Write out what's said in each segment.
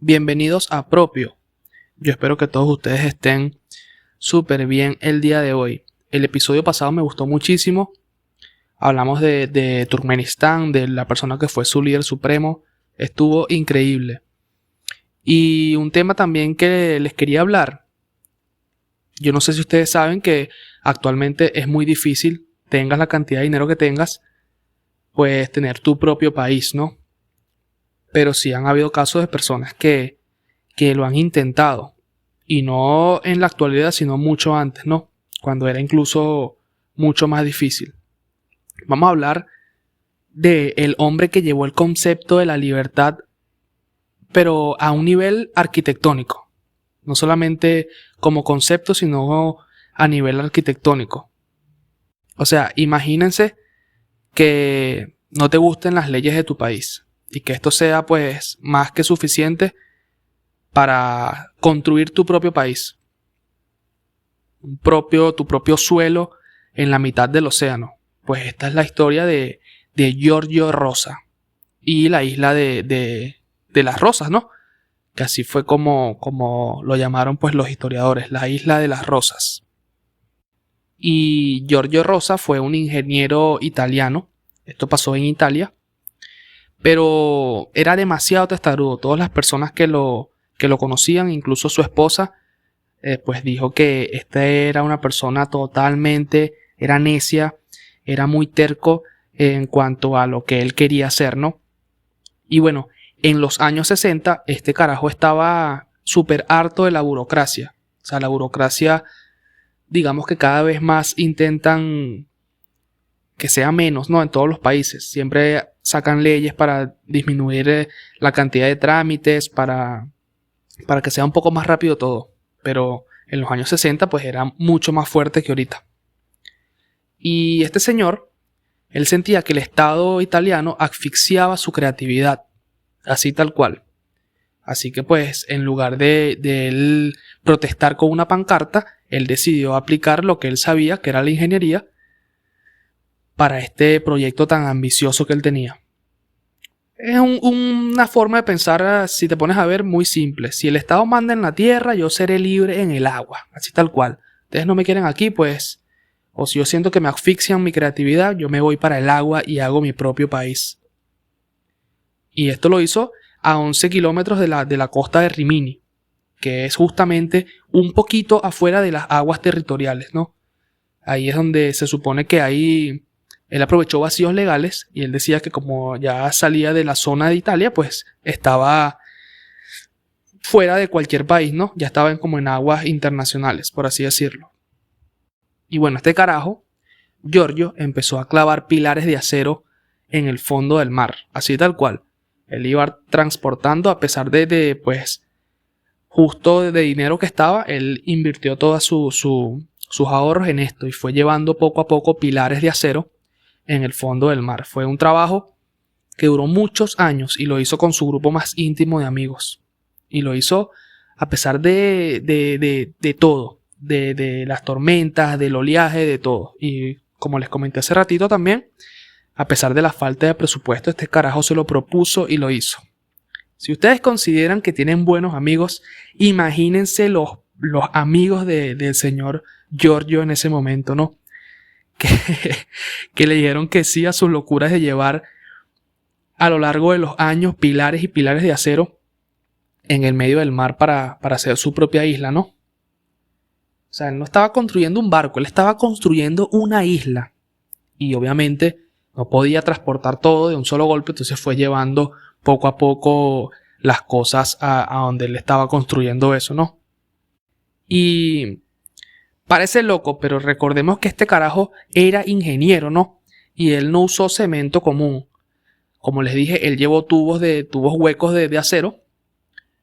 Bienvenidos a Propio. Yo espero que todos ustedes estén súper bien el día de hoy. El episodio pasado me gustó muchísimo. Hablamos de Turkmenistán, de la persona que fue su líder supremo. Estuvo increíble. Y un tema también que les quería hablar. Yo no sé si ustedes saben que actualmente es muy difícil, tengas la cantidad de dinero que tengas, pues tener tu propio país, ¿no? Pero sí han habido casos de personas que lo han intentado. Y no en la actualidad, sino mucho antes, ¿no? Cuando era incluso mucho más difícil. Vamos a hablar del hombre que llevó el concepto de la libertad, pero a un nivel arquitectónico. No solamente como concepto, sino a nivel arquitectónico. O sea, imagínense que no te gusten las leyes de tu país y que esto sea pues más que suficiente para construir tu propio país. Tu propio suelo en la mitad del océano. Pues esta es la historia de Giorgio Rosa y la isla de las Rosas, ¿no? Que así fue como lo llamaron pues los historiadores, la isla de las Rosas. Y Giorgio Rosa fue un ingeniero italiano. Esto pasó en Italia. Pero era demasiado testarudo. Todas las personas que lo conocían, incluso su esposa, pues dijo que esta era una persona totalmente, era necia, era muy terco en cuanto a lo que él quería hacer, ¿no? Y bueno, en los años 60, este carajo estaba súper harto de la burocracia. O sea, la burocracia, digamos que cada vez más intentan que sea menos, ¿no? En todos los países. Siempre sacan leyes para disminuir la cantidad de trámites, para que sea un poco más rápido todo. Pero en los años 60, pues era mucho más fuerte que ahorita. Y este señor, él sentía que el Estado italiano asfixiaba su creatividad. Así tal cual. Así que pues en lugar de él protestar con una pancarta, él decidió aplicar lo que él sabía, que era la ingeniería, para este proyecto tan ambicioso que él tenía. Es una forma de pensar, si te pones a ver, muy simple. Si el Estado manda en la tierra, yo seré libre en el agua. Así tal cual. Ustedes no me quieren aquí, pues... O si yo siento que me asfixian mi creatividad, yo me voy para el agua y hago mi propio país. Y esto lo hizo a 11 kilómetros de la costa de Rimini, que es justamente un poquito afuera de las aguas territoriales, ¿no? Ahí es donde se supone que ahí él aprovechó vacíos legales y él decía que como ya salía de la zona de Italia, pues estaba fuera de cualquier país, ¿no? Ya estaba como en aguas internacionales, por así decirlo. Y bueno, este carajo, Giorgio, empezó a clavar pilares de acero en el fondo del mar, así tal cual. Él iba transportando, a pesar pues, justo de dinero que estaba, él invirtió todos sus ahorros en esto y fue llevando poco a poco pilares de acero en el fondo del mar. Fue un trabajo que duró muchos años y lo hizo con su grupo más íntimo de amigos. Y lo hizo a pesar de todo, de las tormentas, del oleaje, de todo. Y como les comenté hace ratito también, a pesar de la falta de presupuesto, este carajo se lo propuso y lo hizo. Si ustedes consideran que tienen buenos amigos, imagínense los amigos del señor Giorgio en ese momento, ¿no? Que le dijeron que sí a sus locuras de llevar a lo largo de los años pilares y pilares de acero en el medio del mar para hacer su propia isla, ¿no? O sea, él no estaba construyendo un barco, él estaba construyendo una isla. Y obviamente no podía transportar todo de un solo golpe, entonces fue llevando poco a poco las cosas a donde él estaba construyendo eso, ¿no? Y parece loco, pero recordemos que este carajo era ingeniero, ¿no? Y él no usó cemento común. Como les dije, él llevó tubos huecos de acero,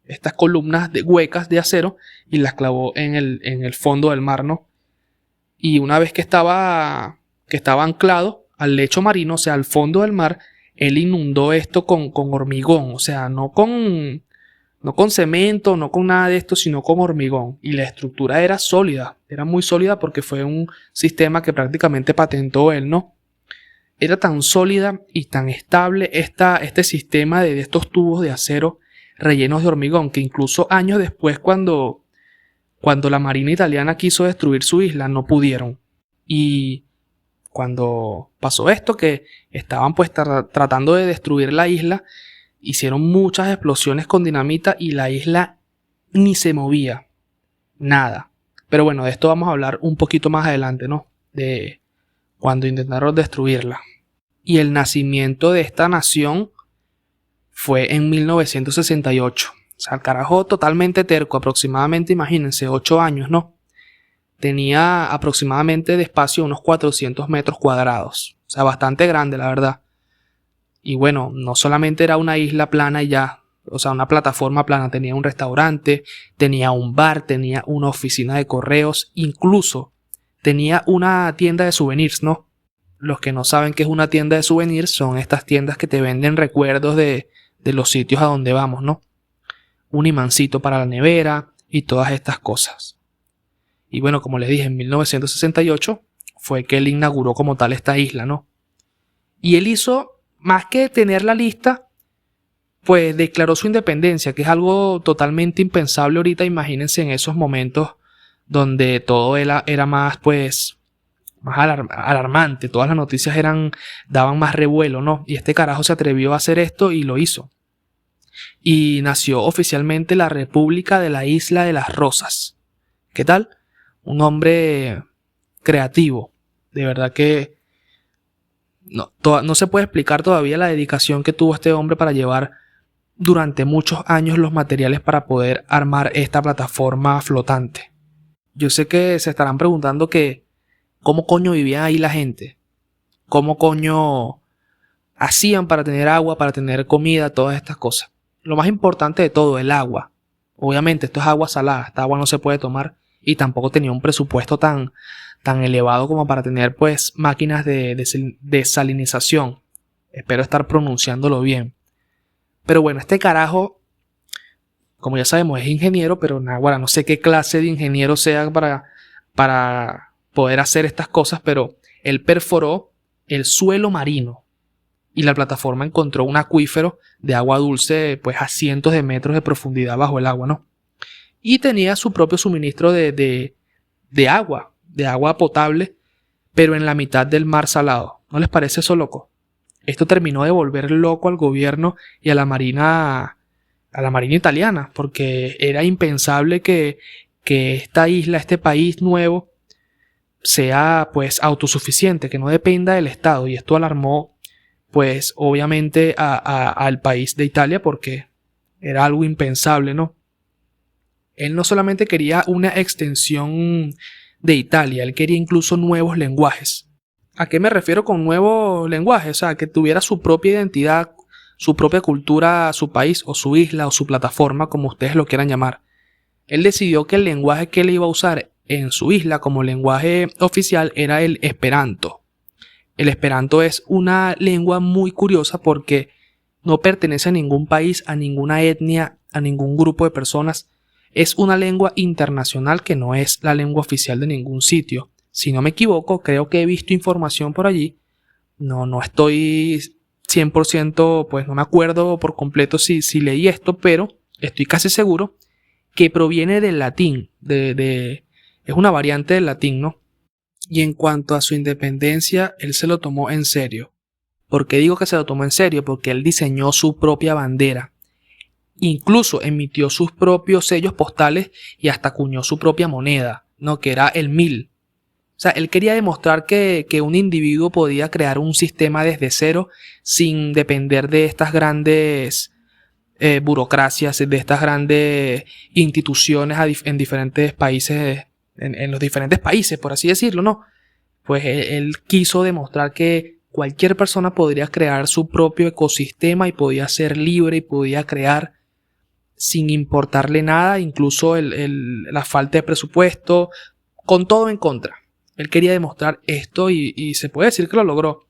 estas columnas huecas de acero, y las clavó en el fondo del mar, ¿no? Y una vez que estaba anclado al lecho marino, o sea, al fondo del mar, él inundó esto con hormigón, o sea, no con cemento, no con nada de esto, sino con hormigón. Y la estructura era sólida, era muy sólida porque fue un sistema que prácticamente patentó él, ¿no? Era tan sólida y tan estable este sistema de estos tubos de acero rellenos de hormigón, que incluso años después cuando la Marina italiana quiso destruir su isla, no pudieron. Y cuando pasó esto, que estaban pues tratando de destruir la isla, hicieron muchas explosiones con dinamita y la isla ni se movía. Nada. Pero bueno, de esto vamos a hablar un poquito más adelante, ¿no? De cuando intentaron destruirla. Y el nacimiento de esta nación fue en 1968. O sea, el carajo totalmente terco, aproximadamente, imagínense, 8 años, ¿no? Tenía aproximadamente de espacio unos 400 metros cuadrados. O sea, bastante grande, la verdad. Y bueno, no solamente era una isla plana y ya, o sea, una plataforma plana, tenía un restaurante, tenía un bar, tenía una oficina de correos, incluso tenía una tienda de souvenirs, ¿no? Los que no saben qué es una tienda de souvenirs son estas tiendas que te venden recuerdos de los sitios a donde vamos, ¿no? Un imancito para la nevera y todas estas cosas. Y bueno, como les dije, en 1968 fue que él inauguró como tal esta isla, ¿no? Y él hizo, más que tener la lista, pues declaró su independencia, que es algo totalmente impensable ahorita. Imagínense en esos momentos donde todo era más, pues, más alarmante. Todas las noticias daban más revuelo, ¿no? Y este carajo se atrevió a hacer esto y lo hizo. Y nació oficialmente la República de la Isla de las Rosas. ¿Qué tal? Un hombre creativo. De verdad que no se puede explicar todavía la dedicación que tuvo este hombre para llevar durante muchos años los materiales para poder armar esta plataforma flotante. Yo sé que se estarán preguntando que ¿cómo coño vivía ahí la gente? ¿Cómo coño hacían para tener agua, para tener comida, todas estas cosas? Lo más importante de todo, el agua. Obviamente esto es agua salada, esta agua no se puede tomar y tampoco tenía un presupuesto tan elevado como para tener pues máquinas de desalinización. Espero estar pronunciándolo bien. Pero bueno, este carajo, como ya sabemos, es ingeniero, pero no sé qué clase de ingeniero sea para poder hacer estas cosas, pero él perforó el suelo marino y la plataforma encontró un acuífero de agua dulce pues a cientos de metros de profundidad bajo el agua, ¿no? Y tenía su propio suministro de agua potable, pero en la mitad del mar salado. ¿No les parece eso loco? Esto terminó de volver loco al gobierno y a la marina italiana, porque era impensable que esta isla, este país nuevo, sea pues autosuficiente, que no dependa del Estado. Y esto alarmó pues obviamente al país de Italia, porque era algo impensable, ¿no? Él no solamente quería una extensión de Italia, él quería incluso nuevos lenguajes. ¿A qué me refiero con nuevos lenguajes? O sea, que tuviera su propia identidad, su propia cultura, su país o su isla o su plataforma, como ustedes lo quieran llamar. Él decidió que el lenguaje que él iba a usar en su isla como lenguaje oficial era el Esperanto. El Esperanto es una lengua muy curiosa porque no pertenece a ningún país, a ninguna etnia, a ningún grupo de personas. Es una lengua internacional que no es la lengua oficial de ningún sitio. Si no me equivoco, creo que he visto información por allí. No estoy 100%, pues no me acuerdo por completo si leí esto, pero estoy casi seguro que proviene del latín. Es una variante del latín, ¿no? Y en cuanto a su independencia, él se lo tomó en serio. ¿Por qué digo que se lo tomó en serio? Porque él diseñó su propia bandera. Incluso emitió sus propios sellos postales y hasta acuñó su propia moneda, ¿no? Que era el 1000. O sea, él quería demostrar que un individuo podía crear un sistema desde cero sin depender de estas grandes burocracias, de estas grandes instituciones en diferentes países, en los diferentes países, por así decirlo, ¿no? Pues él quiso demostrar que cualquier persona podría crear su propio ecosistema y podía ser libre y podía crear sin importarle nada, incluso la falta de presupuesto, con todo en contra. Él quería demostrar esto y se puede decir que lo logró.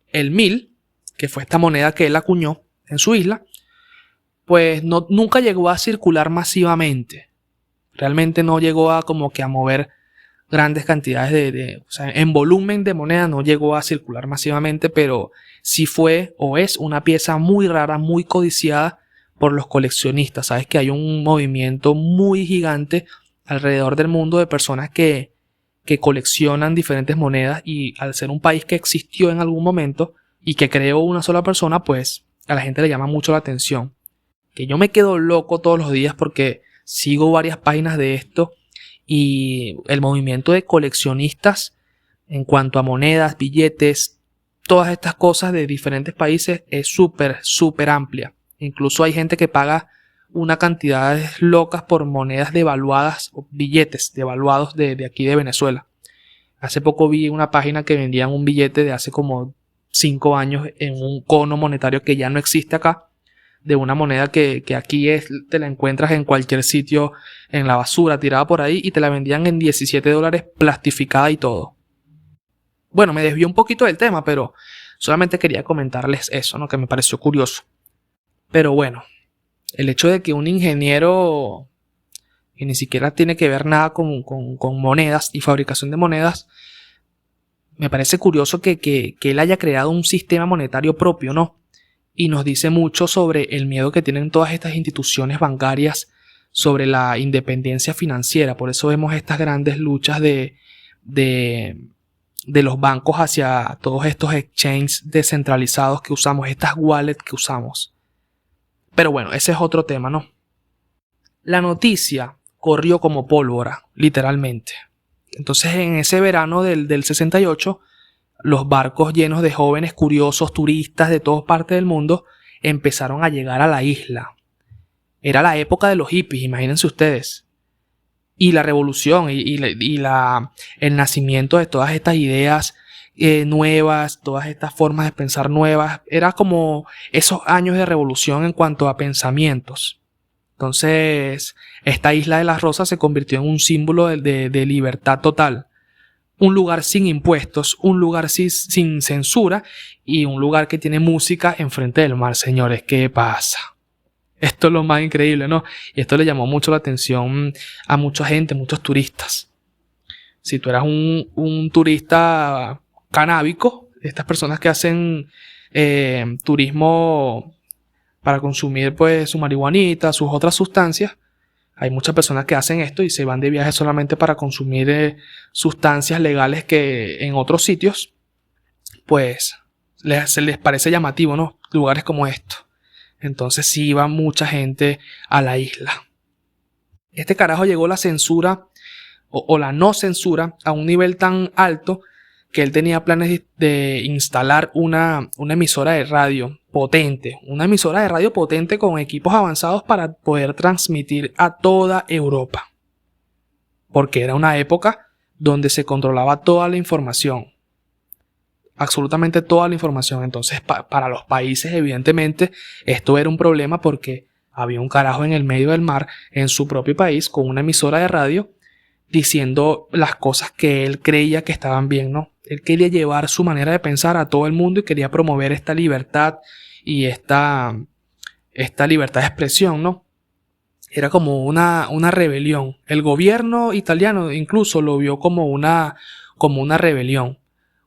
El 1000, que fue esta moneda que él acuñó en su isla, pues nunca llegó a circular masivamente. Realmente no llegó a como que a mover grandes cantidades o sea, en volumen de moneda no llegó a circular masivamente, pero sí fue o es una pieza muy rara, muy codiciada por los coleccionistas. Sabes que hay un movimiento muy gigante alrededor del mundo de personas que coleccionan diferentes monedas, y al ser un país que existió en algún momento y que creó una sola persona, pues a la gente le llama mucho la atención. Que yo me quedo loco todos los días porque sigo varias páginas de esto, y el movimiento de coleccionistas en cuanto a monedas, billetes, todas estas cosas de diferentes países es súper amplia. Incluso hay gente que paga una cantidad locas por monedas devaluadas o billetes devaluados de aquí de Venezuela. Hace poco vi una página que vendían un billete de hace como 5 años en un cono monetario que ya no existe acá, de una moneda que aquí te la encuentras en cualquier sitio, en la basura, tirada por ahí, y te la vendían en $17 plastificada y todo. Bueno, me desvió un poquito del tema, pero solamente quería comentarles eso, ¿no? Que me pareció curioso. Pero bueno, el hecho de que un ingeniero que ni siquiera tiene que ver nada con monedas y fabricación de monedas, me parece curioso que él haya creado un sistema monetario propio, ¿no? Y nos dice mucho sobre el miedo que tienen todas estas instituciones bancarias sobre la independencia financiera. Por eso vemos estas grandes luchas de los bancos hacia todos estos exchanges descentralizados que usamos, estas wallets que usamos. Pero bueno, ese es otro tema, ¿no? La noticia corrió como pólvora, literalmente. Entonces, en ese verano del 68, los barcos llenos de jóvenes curiosos, turistas de todas partes del mundo, empezaron a llegar a la isla. Era la época de los hippies, imagínense ustedes. Y la revolución el nacimiento de todas estas ideas nuevas, todas estas formas de pensar nuevas. Era como esos años de revolución en cuanto a pensamientos. Entonces, esta isla de las Rosas se convirtió en un símbolo de libertad total. Un lugar sin impuestos, un lugar sin censura, y un lugar que tiene música enfrente del mar, señores. ¿Qué pasa? Esto es lo más increíble, ¿no? Y esto le llamó mucho la atención a mucha gente, muchos turistas. Si tú eras un turista canábico, estas personas que hacen turismo para consumir pues su marihuanita, sus otras sustancias, hay muchas personas que hacen esto y se van de viaje solamente para consumir sustancias legales que en otros sitios, pues se les parece llamativo, ¿no? Lugares como estos. Entonces sí iba mucha gente a la isla. Este carajo llegó la censura o la no censura a un nivel tan alto que él tenía planes de instalar una emisora de radio potente. Una emisora de radio potente con equipos avanzados para poder transmitir a toda Europa. Porque era una época donde se controlaba toda la información. Absolutamente toda la información. Entonces para los países evidentemente esto era un problema, porque había un carajo en el medio del mar en su propio país con una emisora de radio diciendo las cosas que él creía que estaban bien, ¿no? Él quería llevar su manera de pensar a todo el mundo y quería promover esta libertad y esta libertad de expresión, ¿no? Era como una rebelión. El gobierno italiano incluso lo vio como una rebelión.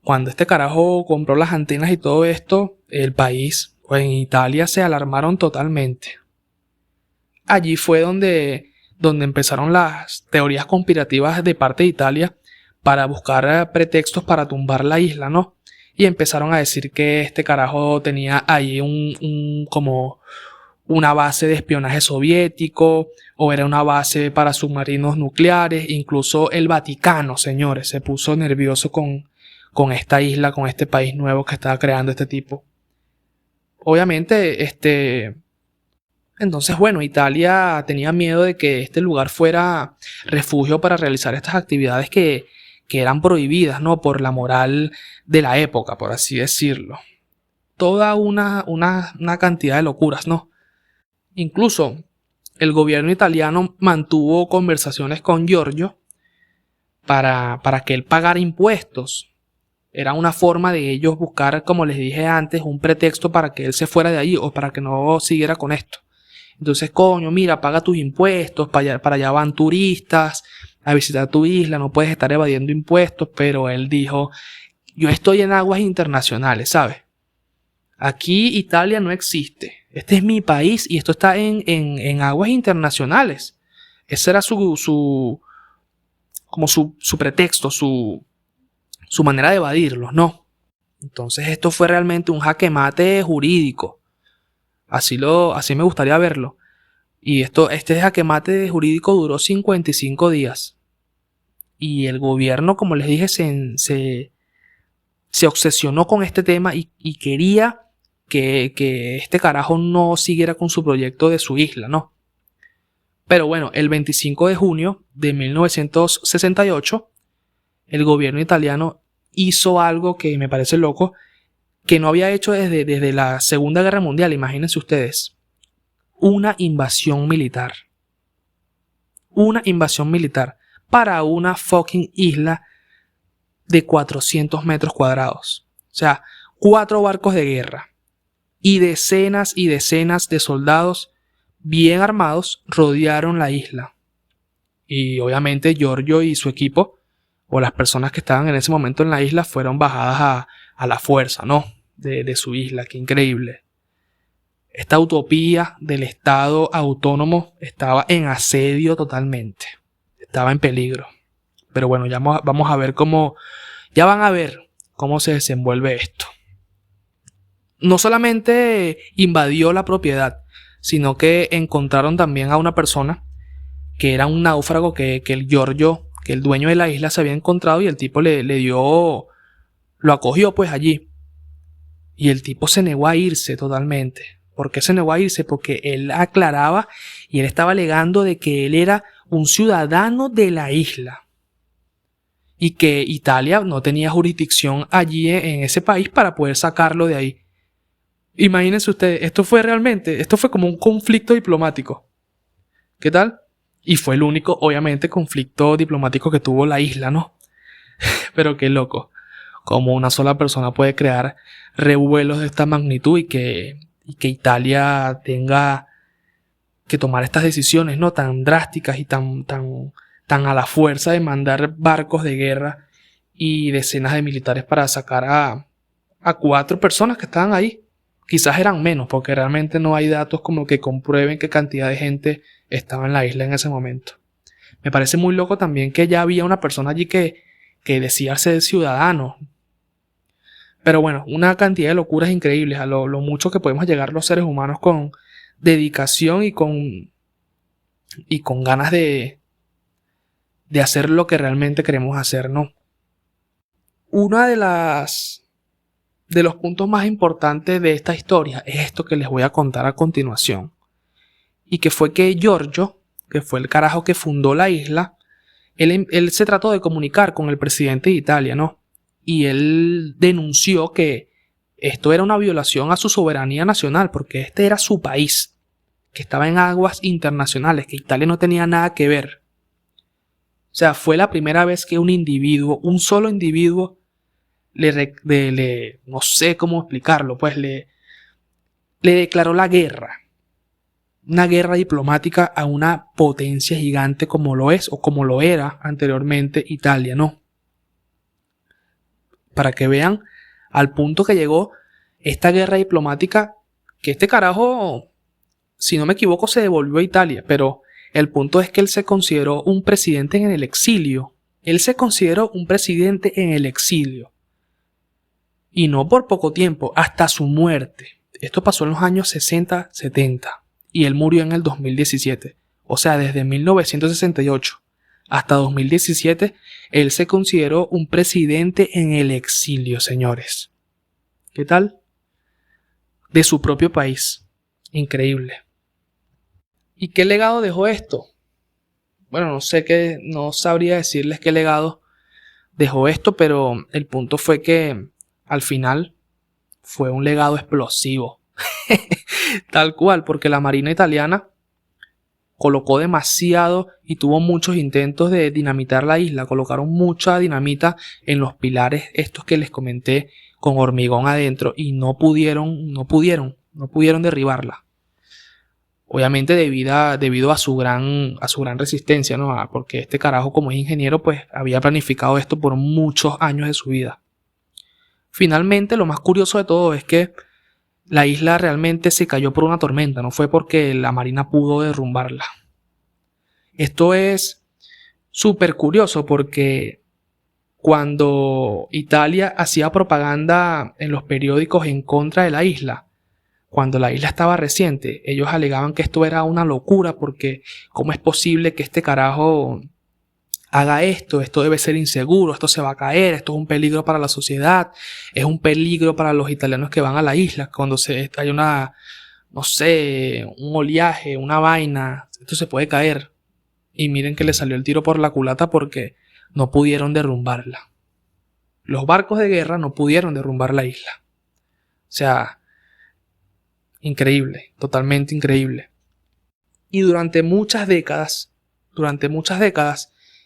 Cuando este carajo compró las antenas y todo esto, el país, pues en Italia, se alarmaron totalmente. Allí fue donde empezaron las teorías conspirativas de parte de Italia para buscar pretextos para tumbar la isla, ¿no? Y empezaron a decir que este carajo tenía ahí como una base de espionaje soviético, o era una base para submarinos nucleares. Incluso el Vaticano, señores, se puso nervioso con esta isla, con este país nuevo que estaba creando este tipo. Obviamente, entonces, bueno, Italia tenía miedo de que este lugar fuera refugio para realizar estas actividades que eran prohibidas, ¿no? Por la moral de la época, por así decirlo. Toda una cantidad de locuras, ¿no? Incluso el gobierno italiano mantuvo conversaciones con Giorgio para que él pagara impuestos. Era una forma de ellos buscar, como les dije antes, un pretexto para que él se fuera de ahí o para que no siguiera con esto. Entonces, coño, mira, paga tus impuestos, para allá van turistas a visitar tu isla, no puedes estar evadiendo impuestos. Pero él dijo, yo estoy en aguas internacionales, ¿sabes? Aquí Italia no existe. Este es mi país y esto está en aguas internacionales. Ese era su pretexto, su manera de evadirlos, ¿no? Entonces esto fue realmente un jaque mate jurídico. Así me gustaría verlo. Y este jaque mate jurídico duró 55 días. Y el gobierno, como les dije, se obsesionó con este tema y quería que este carajo no siguiera con su proyecto de su isla, ¿no? Pero bueno, el 25 de junio de 1968, el gobierno italiano hizo algo que me parece loco, que no había hecho desde la Segunda Guerra Mundial, imagínense ustedes. Una invasión militar. Una invasión militar para una fucking isla de 400 metros cuadrados. O sea, 4 barcos de guerra y decenas de soldados bien armados rodearon la isla. Y obviamente Giorgio y su equipo, o las personas que estaban en ese momento en la isla, fueron bajadas a la fuerza, ¿no? De su isla. Qué increíble. Esta utopía del Estado autónomo estaba en asedio totalmente. Estaba en peligro. Pero bueno, ya vamos a ver ya van a ver cómo se desenvuelve esto. No solamente invadió la propiedad, sino que encontraron también a una persona que era un náufrago que el Giorgio, que el dueño de la isla, se había encontrado, y el tipo lo acogió pues allí. Y el tipo se negó a irse totalmente. ¿Por qué se negó a irse? Porque él aclaraba y él estaba alegando de que él era un ciudadano de la isla y que Italia no tenía jurisdicción allí en ese país para poder sacarlo de ahí. Imagínense ustedes, esto fue como un conflicto diplomático. ¿Qué tal? Y fue el único, obviamente, conflicto diplomático que tuvo la isla, ¿no? Pero qué loco. Como una sola persona puede crear revuelos de esta magnitud y que Italia tenga que tomar estas decisiones, ¿no? Tan drásticas y tan a la fuerza de mandar barcos de guerra y decenas de militares para sacar a 4 personas que estaban ahí. Quizás eran menos, porque realmente no hay datos como que comprueben qué cantidad de gente estaba en la isla en ese momento. Me parece muy loco también que ya había una persona allí que decía ser ciudadano. Pero bueno, una cantidad de locuras increíbles, a lo mucho que podemos llegar los seres humanos con dedicación y con ganas de hacer lo que realmente queremos hacer, ¿no? Una de los puntos más importantes de esta historia es esto que les voy a contar a continuación. Y que fue que Giorgio, que fue el carajo que fundó la isla, él se trató de comunicar con el presidente de Italia, ¿no? Y él denunció que esto era una violación a su soberanía nacional, porque este era su país, que estaba en aguas internacionales, que Italia no tenía nada que ver. O sea, fue la primera vez que un solo individuo, no sé cómo explicarlo, pues le declaró la guerra. Una guerra diplomática a una potencia gigante como lo es o como lo era anteriormente Italia, ¿no? Para que vean al punto que llegó esta guerra diplomática, que este carajo, si no me equivoco, se devolvió a Italia, pero el punto es que él se consideró un presidente en el exilio. Él se consideró un presidente en el exilio. Y no por poco tiempo, hasta su muerte. Esto pasó en los años 60, 70. Y él murió en el 2017. O sea, desde 1968 hasta 2017, él se consideró un presidente en el exilio, señores. ¿Qué tal? De su propio país. Increíble. ¿Y qué legado dejó esto? Bueno, no sabría decirles qué legado dejó esto, pero el punto fue que al final fue un legado explosivo. Tal cual, porque la Marina italiana colocó demasiado y tuvo muchos intentos de dinamitar la isla. Colocaron mucha dinamita en los pilares estos que les comenté con hormigón adentro y no pudieron derribarla. Obviamente debido a su gran resistencia, ¿no? Porque este carajo, como es ingeniero, pues había planificado esto por muchos años de su vida. Finalmente, lo más curioso de todo es que la isla realmente se cayó por una tormenta, no fue porque la marina pudo derrumbarla. Esto es súper curioso porque cuando Italia hacía propaganda en los periódicos en contra de la isla, cuando la isla estaba reciente, ellos alegaban que esto era una locura porque ¿cómo es posible que este carajo haga esto? Esto debe ser inseguro, esto se va a caer, esto es un peligro para la sociedad, es un peligro para los italianos que van a la isla cuando hay una, no sé, un oleaje, una vaina, esto se puede caer. Y miren que le salió el tiro por la culata porque no pudieron derrumbarla. Los barcos de guerra no pudieron derrumbar la isla. O sea, increíble, totalmente increíble. Y durante muchas décadas,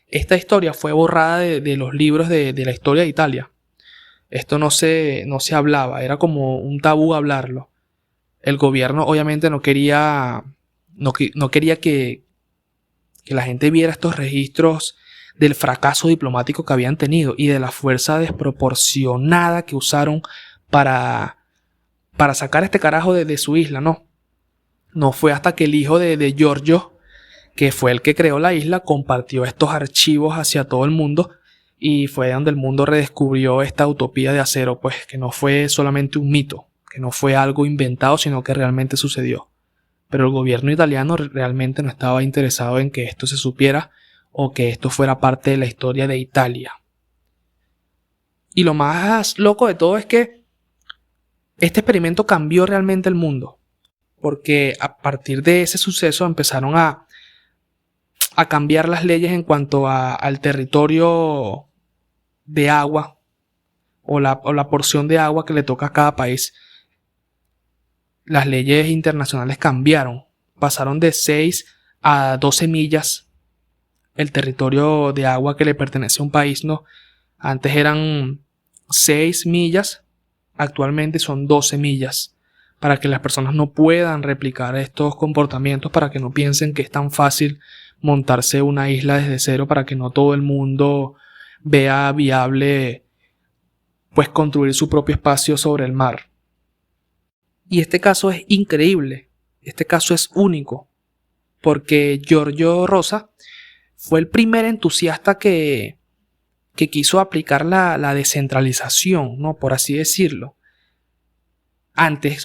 esta historia fue borrada de los libros de la historia de Italia. Esto no se hablaba, era como un tabú hablarlo. El gobierno obviamente no quería que la gente viera estos registros del fracaso diplomático que habían tenido y de la fuerza desproporcionada que usaron para sacar a este carajo de su isla, ¿no? No fue hasta que el hijo de Giorgio, que fue el que creó la isla, compartió estos archivos hacia todo el mundo y fue donde el mundo redescubrió esta utopía de acero, pues que no fue solamente un mito, que no fue algo inventado, sino que realmente sucedió. Pero el gobierno italiano realmente no estaba interesado en que esto se supiera o que esto fuera parte de la historia de Italia. Y lo más loco de todo es que este experimento cambió realmente el mundo, porque a partir de ese suceso empezaron a cambiar las leyes en cuanto al territorio de agua o la porción de agua que le toca a cada país. Las leyes internacionales cambiaron, pasaron de 6 a 12 millas el territorio de agua que le pertenece a un país, ¿no? Antes eran 6 millas, actualmente son 12 millas, para que las personas no puedan replicar estos comportamientos, para que no piensen que es tan fácil montarse una isla desde cero, para que no todo el mundo vea viable pues construir su propio espacio sobre el mar. Y este caso es increíble, este caso es único, porque Giorgio Rosa fue el primer entusiasta que quiso aplicar la descentralización, ¿no? Por así decirlo.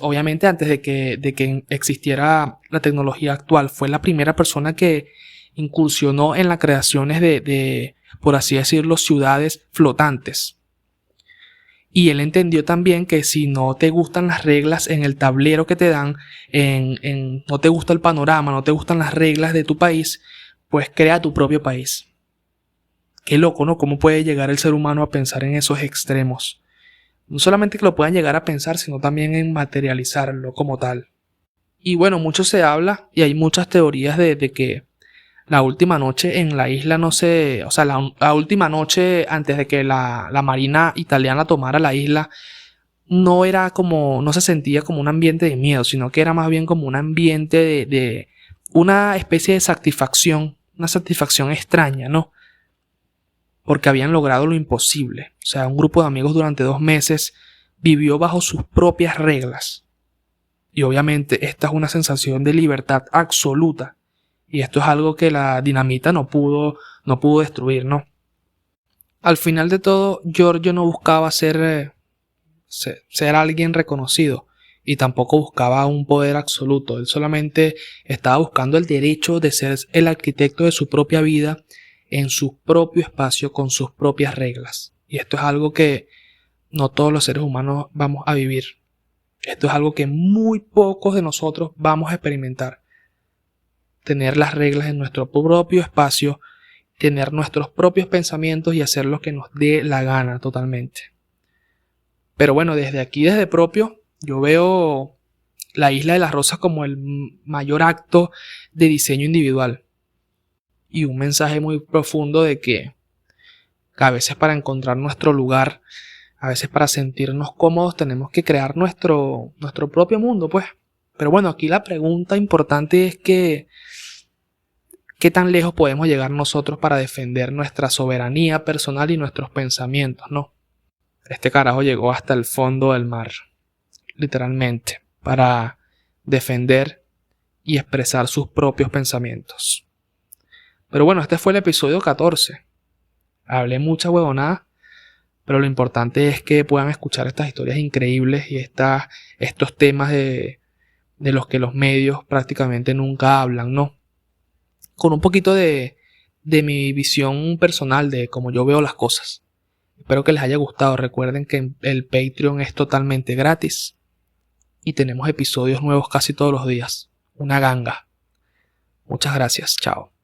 Obviamente antes de que existiera la tecnología actual, fue la primera persona que incursionó en las creaciones de, por así decirlo, ciudades flotantes. Y él entendió también que si no te gustan las reglas en el tablero que te dan, no te gusta el panorama, no te gustan las reglas de tu país, pues crea tu propio país. Qué loco, ¿no? ¿Cómo puede llegar el ser humano a pensar en esos extremos? No solamente que lo puedan llegar a pensar, sino también en materializarlo como tal. Y bueno, mucho se habla y hay muchas teorías de que la última noche en la isla la última noche antes de que la marina italiana tomara la isla, no se sentía como un ambiente de miedo, sino que era más bien como un ambiente de una especie de satisfacción, una satisfacción extraña, ¿no? Porque habían logrado lo imposible. O sea, un grupo de amigos durante 2 meses vivió bajo sus propias reglas. Y obviamente esta es una sensación de libertad absoluta. Y esto es algo que la dinamita no pudo destruir, ¿no? Al final de todo, Giorgio no buscaba ser alguien reconocido y tampoco buscaba un poder absoluto. Él solamente estaba buscando el derecho de ser el arquitecto de su propia vida en su propio espacio con sus propias reglas. Y esto es algo que no todos los seres humanos vamos a vivir. Esto es algo que muy pocos de nosotros vamos a experimentar. Tener las reglas en nuestro propio espacio, tener nuestros propios pensamientos y hacer lo que nos dé la gana totalmente. Pero bueno, desde aquí, desde propio, yo veo la Isla de las Rosas como el mayor acto de diseño individual. Y un mensaje muy profundo de que a veces para encontrar nuestro lugar, a veces para sentirnos cómodos, tenemos que crear nuestro propio mundo, pues. Pero bueno, aquí la pregunta importante es que ¿qué tan lejos podemos llegar nosotros para defender nuestra soberanía personal y nuestros pensamientos, no? Este carajo llegó hasta el fondo del mar, literalmente. para defender y expresar sus propios pensamientos. Pero bueno, este fue el episodio 14. Hablé mucha huevonada, pero lo importante es que puedan escuchar estas historias increíbles y estos temas de los que los medios prácticamente nunca hablan, ¿no? Con un poquito de mi visión personal de cómo yo veo las cosas. Espero que les haya gustado. Recuerden que el Patreon es totalmente gratis y tenemos episodios nuevos casi todos los días. Una ganga. Muchas gracias. Chao.